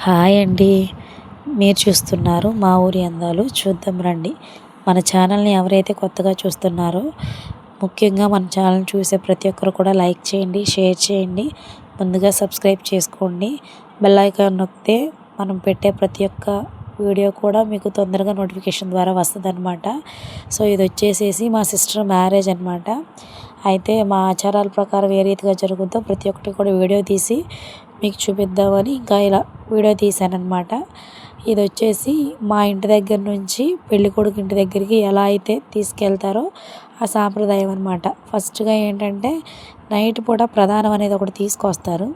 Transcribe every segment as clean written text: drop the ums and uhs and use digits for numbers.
Hi అండి. మీరు చూస్తున్నారు మా ఊరి అందాలు. చూద్దాం రండి. మన ఛానల్ని ఎవరైతే కొత్తగా చూస్తున్నారో ముఖ్యంగా మన ఛానల్ చూసే ప్రతి ఒక్కరు కూడా లైక్ చేయండి, షేర్ చేయండి, ముందుగా సబ్స్క్రైబ్ చేసుకోండి. బెల్ ఐకాన్ నొక్కితే మనం పెట్టే ప్రతి ఒక్క వీడియో కూడా మీకు తొందరగా నోటిఫికేషన్ ద్వారా వస్తుందన్నమాట. సో ఇది వచ్చేసేసి మా సిస్టర్ మ్యారేజ్ అనమాట. అయితే మా ఆచారాల ప్రకారం ఏ రీతిగా జరుగుతుందో ప్రతి ఒక్కటి కూడా వీడియో తీసి మీకు చూపిద్దామని ఇంకా ఇలా వీడియో తీశానన్నమాట. ఇది వచ్చేసి మా ఇంటి దగ్గర నుంచి పెళ్ళికొడుకు ఇంటి దగ్గరికి ఎలా అయితే తీసుకెళ్తారో ఆ సాంప్రదాయం అనమాట. ఫస్ట్గా ఏంటంటే నైట్ పూట ప్రధానం అనేది ఒకటి తీసుకొస్తారు.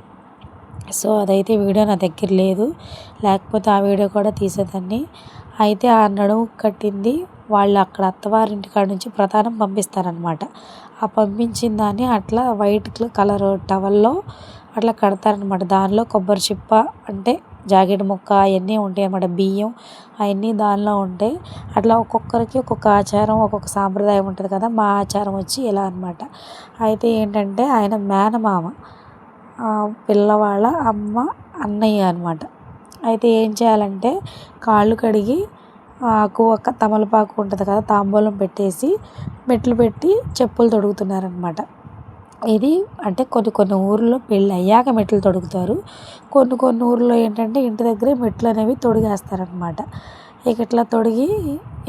సో అదైతే వీడియో నా దగ్గర లేదు, లేకపోతే ఆ వీడియో కూడా తీసేదాన్ని. అయితే ఆ నడుము కట్టింది వాళ్ళు అక్కడ అత్తవారింటి కాడ నుంచి ప్రధానం పంపిస్తారనమాట. ఆ పంపించిన దాన్ని అట్లా వైట్ కలర్ టవల్లో అట్లా కడతారనమాట. దానిలో కొబ్బరి చిప్ప అంటే జాకెట్ ముక్క అవన్నీ ఉంటాయి అన్నమాట. బియ్యం అవన్నీ దానిలో ఉంటాయి. అట్లా ఒక్కొక్కరికి ఒక్కొక్క ఆచారం, ఒక్కొక్క సాంప్రదాయం ఉంటుంది కదా. మా ఆచారం వచ్చి ఇలా అనమాట. అయితే ఏంటంటే ఆయన మేనమామ పిల్లవాళ్ళ అమ్మ అన్నయ్య అనమాట. అయితే ఏం చేయాలంటే కాళ్ళు కడిగి ఆకు ఒక తమలపాకు ఉంటుంది కదా, తాంబూలం పెట్టేసి మెట్లు పెట్టి చెప్పులు తొడుగుతున్నారనమాట. ఇది అంటే కొన్ని ఊర్లో పెళ్ళి అయ్యాక మెట్లు తొడుగుతారు. కొన్ని ఊర్లో ఏంటంటే ఇంటి దగ్గరే మెట్లు అనేవి తొడిగేస్తారనమాట. ఇక ఇట్లా తొడిగి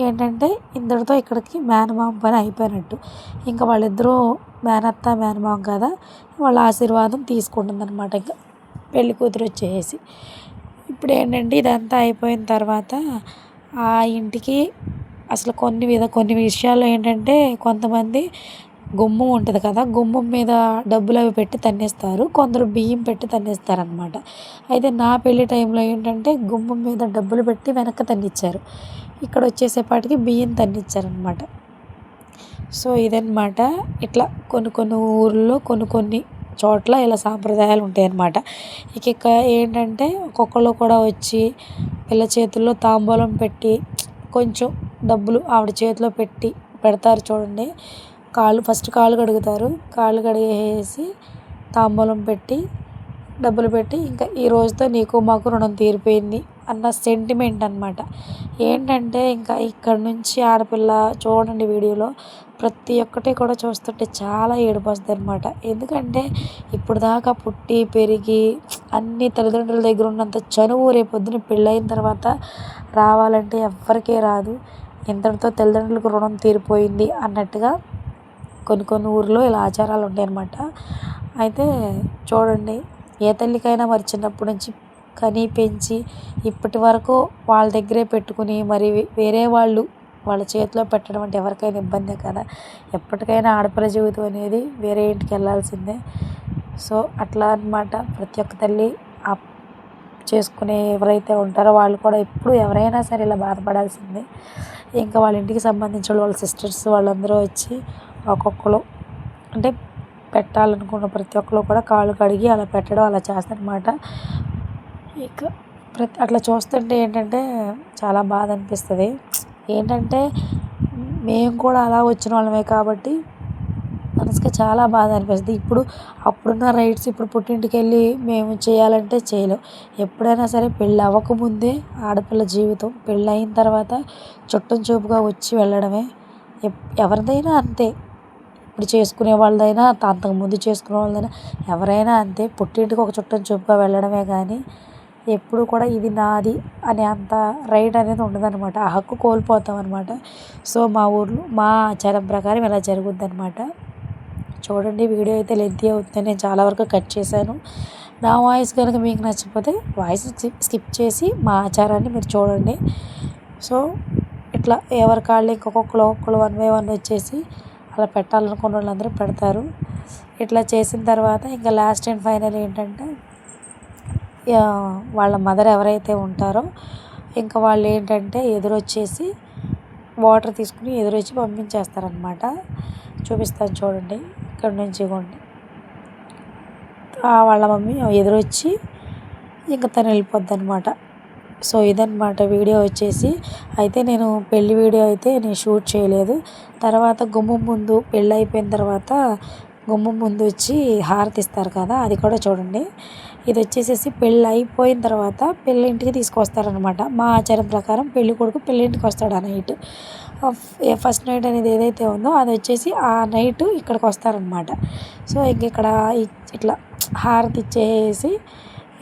ఏంటంటే ఇంతటితో ఇక్కడికి మేనమామ పని అయిపోయినట్టు. ఇంకా వాళ్ళిద్దరూ మేనత్త మేనమామ కదా, వాళ్ళ ఆశీర్వాదం తీసుకుంటుందన్నమాట. ఇంకా పెళ్ళి కూతురు వచ్చేసి ఇప్పుడు ఏంటంటే ఇదంతా అయిపోయిన తర్వాత ఆ ఇంటికి అసలు కొన్ని విషయాల్లో ఏంటంటే కొంతమంది గుమ్మం ఉంటుంది కదా, గుమ్మం మీద డబ్బులు అవి పెట్టి తన్నేస్తారు, కొందరు బియ్యం పెట్టి తన్నేస్తారనమాట. అయితే నా పెళ్ళి టైంలో ఏంటంటే గుమ్మం మీద డబ్బులు పెట్టి వెనక్కి తన్నిచ్చారు, ఇక్కడ వచ్చేసేపాటికి బియ్యం తన్నిచ్చారనమాట. సో ఇదన్నమాట. ఇట్లా కొన్ని ఊర్లో కొన్ని చోట్ల ఇలా సాంప్రదాయాలు ఉంటాయన్నమాట. ఇక ఏంటంటే ఒక్కొక్కళ్ళు కూడా వచ్చి పిల్ల చేతుల్లో తాంబూలం పెట్టి కొంచెం డబ్బులు ఆవిడ చేతిలో పెడతారు చూడండి. ఫస్ట్ కాళ్ళు కడుగుతారు. కాళ్ళు కడిగేసి తాంబూలం పెట్టి డబ్బులు పెట్టి ఇంకా ఈ రోజుతో నీకు మాకు రుణం తీరిపోయింది అన్న సెంటిమెంట్ అనమాట. ఏంటంటే ఇంకా ఇక్కడ నుంచి ఆడపిల్ల చూడండి వీడియోలో ప్రతి ఒక్కటి కూడా చూస్తుంటే చాలా ఏడుపు వస్తుంది అనమాట. ఎందుకంటే ఇప్పుడు దాకా పుట్టి పెరిగి అన్ని తల్లిదండ్రుల దగ్గర ఉన్నంత చనువు రేపొద్దున పెళ్ళైన తర్వాత రావాలంటే ఎవ్వరికీ రాదు. ఇంతటితో తల్లిదండ్రులకు రుణం తీరిపోయింది అన్నట్టుగా కొన్ని ఊర్లో ఇలా ఆచారాలు ఉంటాయన్నమాట. అయితే చూడండి, ఏ తల్లికైనా మరి చిన్నప్పటి నుంచి కని పెంచి ఇప్పటి వరకు వాళ్ళ దగ్గరే పెట్టుకుని మరి వేరే వాళ్ళ చేతిలో పెట్టడం అంటే ఎవరికైనా ఇబ్బందే కదా. ఎప్పటికైనా ఆడపిల్ల జీవితం అనేది వేరే ఇంటికి వెళ్ళాల్సిందే. సో అట్లా అనమాట. ప్రతి ఒక్క తల్లి చేసుకునే ఎవరైతే ఉంటారో వాళ్ళు కూడా ఎప్పుడు ఎవరైనా సరే ఇలా బాధపడాల్సిందే. ఇంకా వాళ్ళ ఇంటికి సంబంధించిన వాళ్ళ సిస్టర్స్ వాళ్ళందరూ వచ్చి ఒక్కొక్కరు అంటే పెట్టాలనుకున్న ప్రతి ఒక్కరు కూడా కాళ్ళు కడిగి అలా పెట్టడం అలా చేస్తారనమాట. ఇక అట్లా చూస్తుంటే ఏంటంటే చాలా బాధ అనిపిస్తుంది. ఏంటంటే మేము కూడా అలా వచ్చిన వాళ్ళమే కాబట్టి మనసుకి చాలా బాధ అనిపిస్తుంది. అప్పుడున్న రైట్స్ ఇప్పుడు పుట్టింటికి వెళ్ళి మేము చేయాలంటే చేయలేం. ఎప్పుడైనా సరే పెళ్ళి అవ్వకముందే ఆడపిల్ల జీవితం, పెళ్ళి అయిన తర్వాత చుట్టం చూపుగా వచ్చి వెళ్ళడమే. ఎవరిదైనా అంతే. ఇప్పుడు చేసుకునే వాళ్ళదైనా అంతకుముందు చేసుకునే వాళ్ళదైనా ఎవరైనా అంతే. పుట్టింటికి ఒక చుట్టం చూపుగా వెళ్ళడమే కానీ ఎప్పుడు కూడా ఇది నాది అనే అంత రైట్ అనేది ఉండదన్నమాట. ఆ హక్కు కోల్పోతాం అనమాట. సో మా ఊర్లో మా ఆచారం ప్రకారం ఇలా జరుగుద్ది అనమాట. చూడండి, వీడియో అయితే లెంతీ అవుతుంది, నేను చాలా వరకు కట్ చేశాను. నా వాయిస్ కనుక మీకు నచ్చకపోతే వాయిస్ స్కిప్ చేసి మా ఆచారాన్ని మీరు చూడండి. సో ఇట్లా ఎవరి కాళ్ళు ఒక్కొక్కరు 1 by 1 వచ్చేసి అలా పెట్టాలనుకున్న వాళ్ళందరూ పెడతారు. ఇట్లా చేసిన తర్వాత ఇంకా లాస్ట్ అండ్ ఫైనల్ ఏంటంటే వాళ్ళ మదర్ ఎవరైతే ఉంటారో ఇంకా వాళ్ళు ఏంటంటే ఎదురొచ్చేసి వాటర్ తీసుకుని ఎదురొచ్చి పంపించేస్తారనమాట. చూపిస్తాను చూడండి, ఇక్కడ నుంచి ఇవ్వండి. వాళ్ళ మమ్మీ ఎదురొచ్చి ఇంకా తను వెళ్ళిపోద్ది అనమాట. సో ఇదన్నమాట వీడియో వచ్చేసి. అయితే నేను పెళ్ళి వీడియో అయితే నేను షూట్ చేయలేదు. తర్వాత గుమ్మం ముందు పెళ్ళి అయిపోయిన తర్వాత గుమ్మం ముందు వచ్చి హారతి ఇస్తారు కదా, అది కూడా చూడండి. ఇది వచ్చేసేసి పెళ్ళి అయిపోయిన తర్వాత పెళ్ళి ఇంటికి తీసుకొస్తారనమాట. మా ఆచారం ప్రకారం పెళ్ళి కొడుకు పెళ్ళి ఇంటికి వస్తాడు ఆ నైట్. ఫస్ట్ నైట్ అనేది ఏదైతే ఉందో అది వచ్చేసి ఆ నైట్ ఇక్కడికి వస్తారనమాట. సో ఇంక ఇక్కడ ఇట్లా హారతి ఇచ్చేసి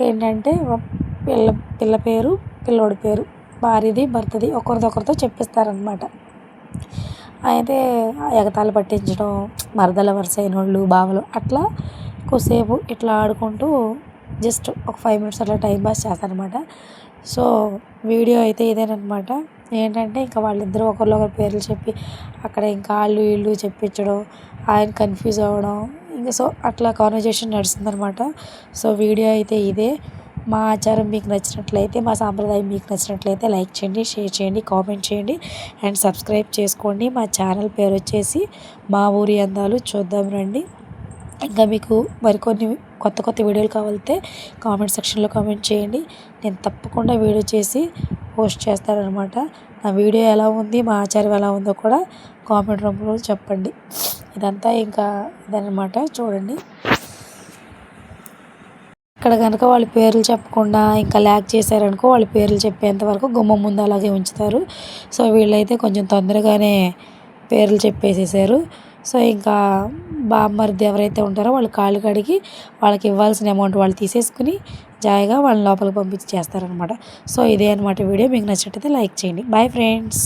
ఏంటంటే పిల్ల పిల్ల పేరు పిల్లోడి పేరు భార్యది భర్తది ఒకరిదొకరితో చెప్పిస్తారనమాట. అయితే ఎగతాళి పట్టించడం, మరదల వరుస అయిన వాళ్ళు బావలు అట్లా కొద్దిసేపు ఇట్లా ఆడుకుంటూ జస్ట్ ఒక 5 మినిట్స్ అట్లా టైం పాస్ చేస్తారనమాట. సో వీడియో అయితే ఇదేనమాట. ఏంటంటే ఇంకా వాళ్ళిద్దరూ ఒకరు పేర్లు చెప్పి అక్కడ ఇంకా వాళ్ళు వీళ్ళు చెప్పించడం, ఆయన కన్ఫ్యూజ్ అవ్వడం, ఇంకా సో అట్లా కాన్వర్జేషన్ నడుస్తుందనమాట. సో వీడియో అయితే ఇదే. మా ఆచారం మీకు నచ్చినట్లయితే, మా సాంప్రదాయం మీకు నచ్చినట్లయితే లైక్ చేయండి, షేర్ చేయండి, కామెంట్ చేయండి అండ్ సబ్స్క్రైబ్ చేసుకోండి. మా ఛానల్ పేరు వచ్చేసి మా ఊరి అందాలు చూద్దాం రండి. ఇంకా మీకు మరికొన్ని కొత్త వీడియోలు కావాలంటే కామెంట్ సెక్షన్లో కామెంట్ చేయండి. నేను తప్పకుండా వీడియో చేసి పోస్ట్ చేస్తానన్నమాట. నా వీడియో ఎలా ఉంది, మా ఆచారం ఎలా ఉందో కూడా కామెంట్ రూపంలో చెప్పండి. ఇదంతా ఇంకా ఇదన్నమాట. చూడండి, ఇక్కడ కనుక వాళ్ళ పేర్లు చెప్పకుండా ఇంకా ల్యాగ్ చేశారనుకో వాళ్ళ పేర్లు చెప్పేంత వరకు గుమ్మం ముందు అలాగే ఉంచుతారు. సో వీళ్ళైతే కొంచెం తొందరగానే పేర్లు చెప్పేసేసారు. సో ఇంకా బామ్మర్ది ఎవరైతే ఉంటారో వాళ్ళు కాళ్ళు కడిగి వాళ్ళకి ఇవ్వాల్సిన అమౌంట్ వాళ్ళు తీసేసుకుని జాయిగా వాళ్ళని లోపలికి పంపించి చేస్తారనమాట. సో ఇదే అనమాట వీడియో. మీకు నచ్చినట్టయితే లైక్ చేయండి. Bye friends.